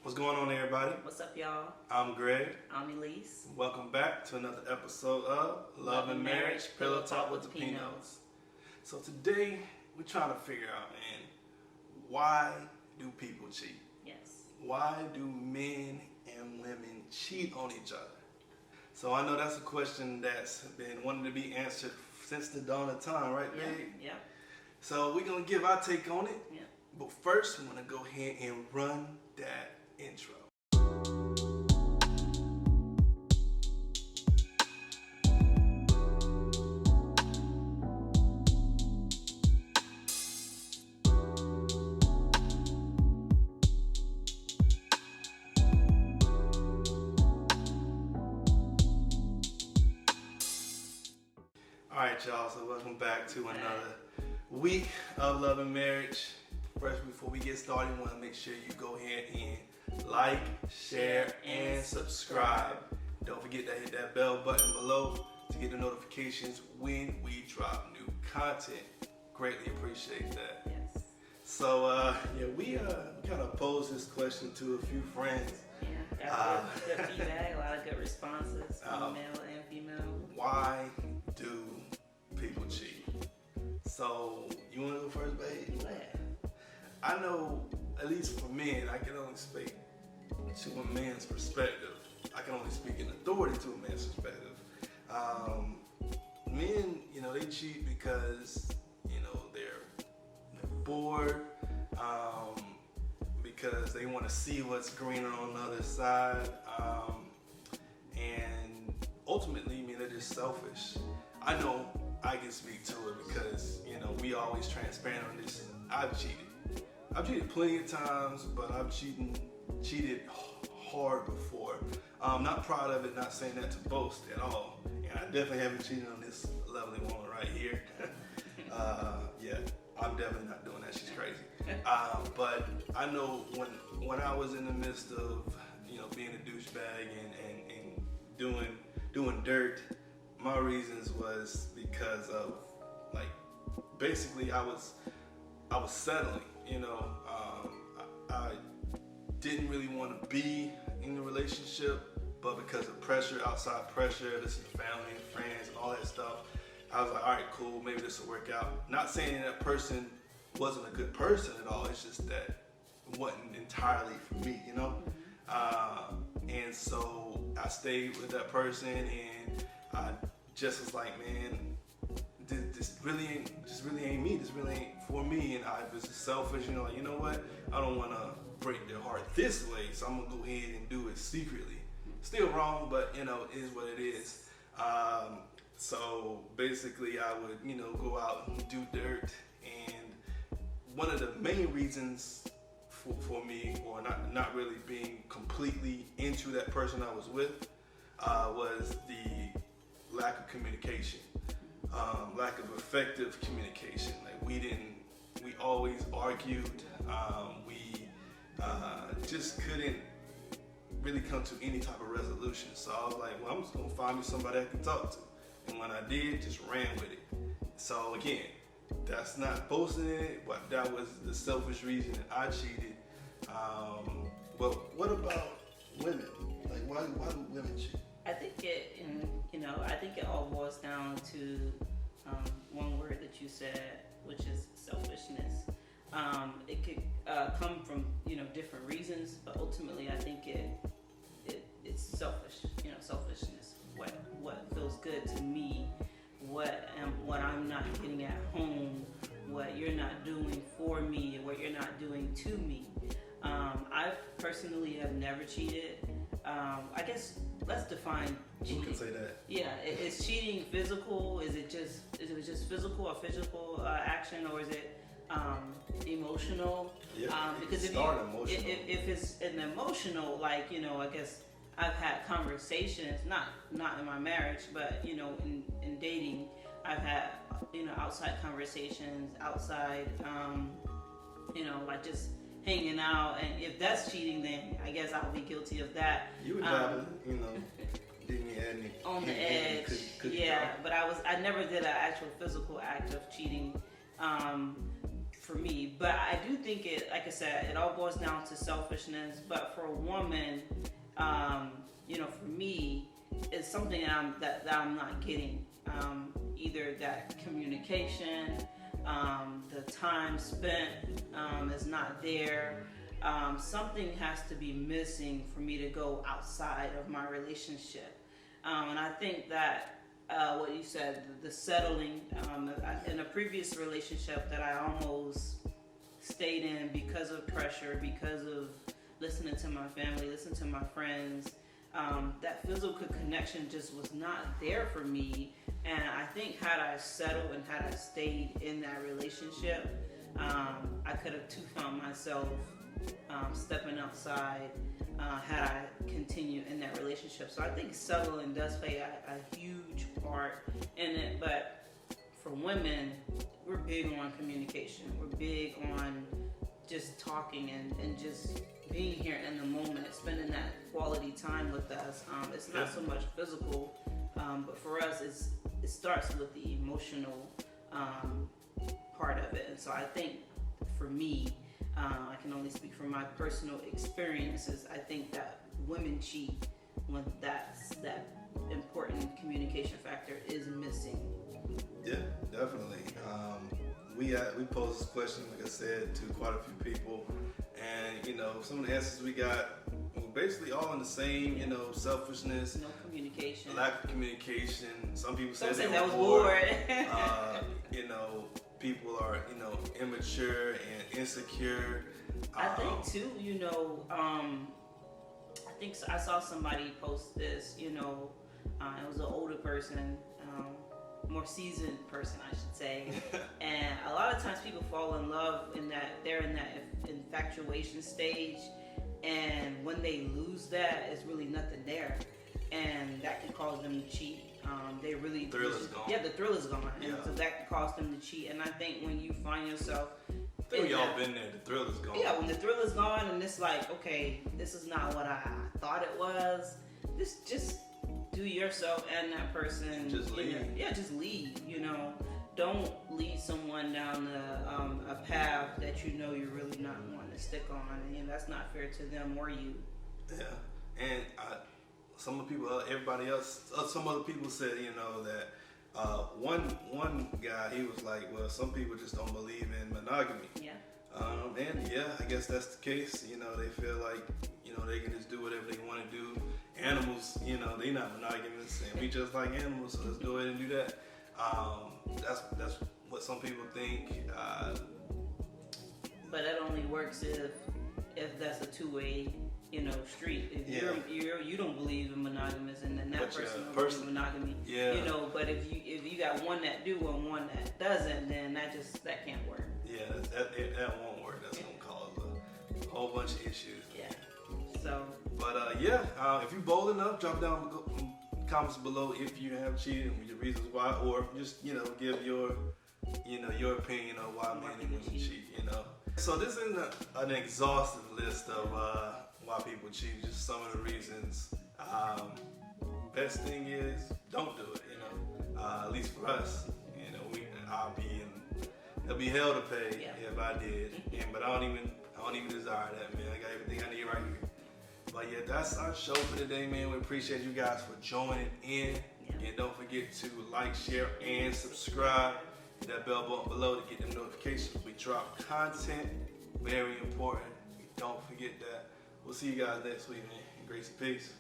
What's going on, everybody? What's up, y'all? I'm Greg. I'm Elise. Welcome back to another episode of Love and Marriage, Pillow Talk with the Pinos. So today, we're trying to figure out, man, why do people cheat? Yes. Why do men and women cheat on each other? So I know that's a question that's been wanting to be answered since the dawn of time, right, babe? Yeah. So we're going to give our take on it. Yeah. But first, we're going to go ahead and run that intro. Alright, y'all, so welcome back to another week of Love and Marriage. First, before we get started, we want to make sure you go ahead and like, share, and subscribe. Don't forget to hit that bell button below to get the notifications when we drop new content. Greatly appreciate that. Yes. So, we kind of posed this question to a few friends. Yeah. Got good feedback, a lot of good responses from male and female. Why do people cheat? So, you want to go first, babe? Go ahead. I know, at least for men, I can only speak to a man's perspective. I can only speak in authority to a man's perspective. Men, they cheat because, they're bored, because they want to see what's greener on the other side, and ultimately, they're just selfish. I know I can speak to it because, we always transparent on this. I've cheated plenty of times, but I've cheated hard before. I'm not proud of it, not saying that to boast at all. And I definitely haven't cheated on this lovely woman right here. I'm definitely not doing that. She's crazy. But I know when I was in the midst of, being a douchebag and doing dirt, my reasons was because of, basically I was settling. I didn't really want to be in a relationship, but because of pressure, outside pressure, this is family, friends, all that stuff, I was like, all right, cool, maybe this will work out. Not saying that person wasn't a good person at all, it's just that it wasn't entirely for me, and so I stayed with that person, and I just was like, man, this really ain't me. This really ain't for me, and I was selfish. You know what? I don't want to break their heart this way, so I'm gonna go ahead and do it secretly. Still wrong, but it is what it is. So basically, I would go out and do dirt, and one of the main reasons for me, or not really being completely into that person I was with, was the lack of communication. Lack of effective communication. We always argued. We just couldn't really come to any type of resolution. So I was like, well, I'm just gonna find me somebody I can talk to. And when I did, just ran with it. So again, that's not boasting it, but that was the selfish reason that I cheated. But what about women? Why do women cheat? I think it all boils down to one word that you said, which is selfishness. It could come from different reasons, but ultimately I think it's selfish. Selfishness. What feels good to me, what I'm not getting at home, what you're not doing for me, what you're not doing to me. I personally have never cheated. I guess let's define cheating. Who can say that? Yeah, is cheating physical? Is it just physical action, or is it emotional? Yeah, because if it's an emotional, I guess I've had conversations, not in my marriage, but in dating, I've had outside conversations, outside just hanging out, and if that's cheating, then I guess I'll be guilty of that. You were dabbling, didn't you add any on the edge? Yeah, but I never did an actual physical act of cheating. for me. But I do think it, like I said, it all boils down to selfishness. But for a woman, for me, it's something that I'm not getting. Either that communication, the time spent is not there. Something has to be missing for me to go outside of my relationship. And I think that what you said, the settling, in a previous relationship that I almost stayed in because of pressure, because of listening to my family, listening to my friends, that physical connection just was not there for me. And I think had I settled and had I stayed in that relationship, I could have too found myself stepping outside had I continued in that relationship. So I think settling does play a huge part in it. But for women, we're big on communication. We're big on just talking and just being here in the moment, spending that quality time with us. It's not so much physical, but for us, it starts with the emotional part of it. And so I think for me, I can only speak from my personal experiences. I think that women cheat when that important communication factor is missing. Yeah, definitely. We posed this question, like I said, to quite a few people, and some of the answers we got were basically all in the same. Selfishness, no communication, lack of communication. Some people said they that was bored. bored. People are immature and insecure. I think too. I think I saw somebody post this. It was an older person. More seasoned person, I should say. And a lot of times people fall in love they're in that infatuation stage, and when they lose that, it's really nothing there, and that can cause them to cheat. They really the thrill is gone. Yeah, the thrill is gone, and yeah. so that can cause them to cheat. And I think when you find yourself, I think we all been there. The thrill is gone. Yeah, when the thrill is gone, and it's like, okay, this is not what I thought it was. Just do yourself and that person. Just leave. Just leave. Don't lead someone down a path that you're really not wanting to stick on, and that's not fair to them or you. Yeah, and some other people said, that one guy, he was like, well, some people just don't believe in monogamy. Yeah. And yeah, I guess that's the case. They feel like, they can just do whatever they want to do. Animals, they not monogamous, and we just like animals, so let's go ahead and do that. That's what some people think. But that only works if that's a two-way, street. If you don't believe in monogamous, and then that person don't believe in monogamy. Yeah. But if you got one that do and one that doesn't, then that can't work. Yeah, that won't work. That's gonna cause a whole bunch of issues. Yeah. So. But if you're bold enough, drop down comments below if you have cheated and your reasons why, or just give your opinion on why men and women cheat. So this isn't an exhaustive list of why people cheat. Just some of the reasons. Best thing is don't do it. At least for us. It'll be hell to pay if I did. But I don't even desire that, man. I got everything I need right here. But yeah, that's our show for today, man. We appreciate you guys for joining in. And don't forget to like, share, and subscribe. Hit that bell button below to get them notifications. We drop content. Very important. Don't forget that. We'll see you guys next week, man. Grace and peace.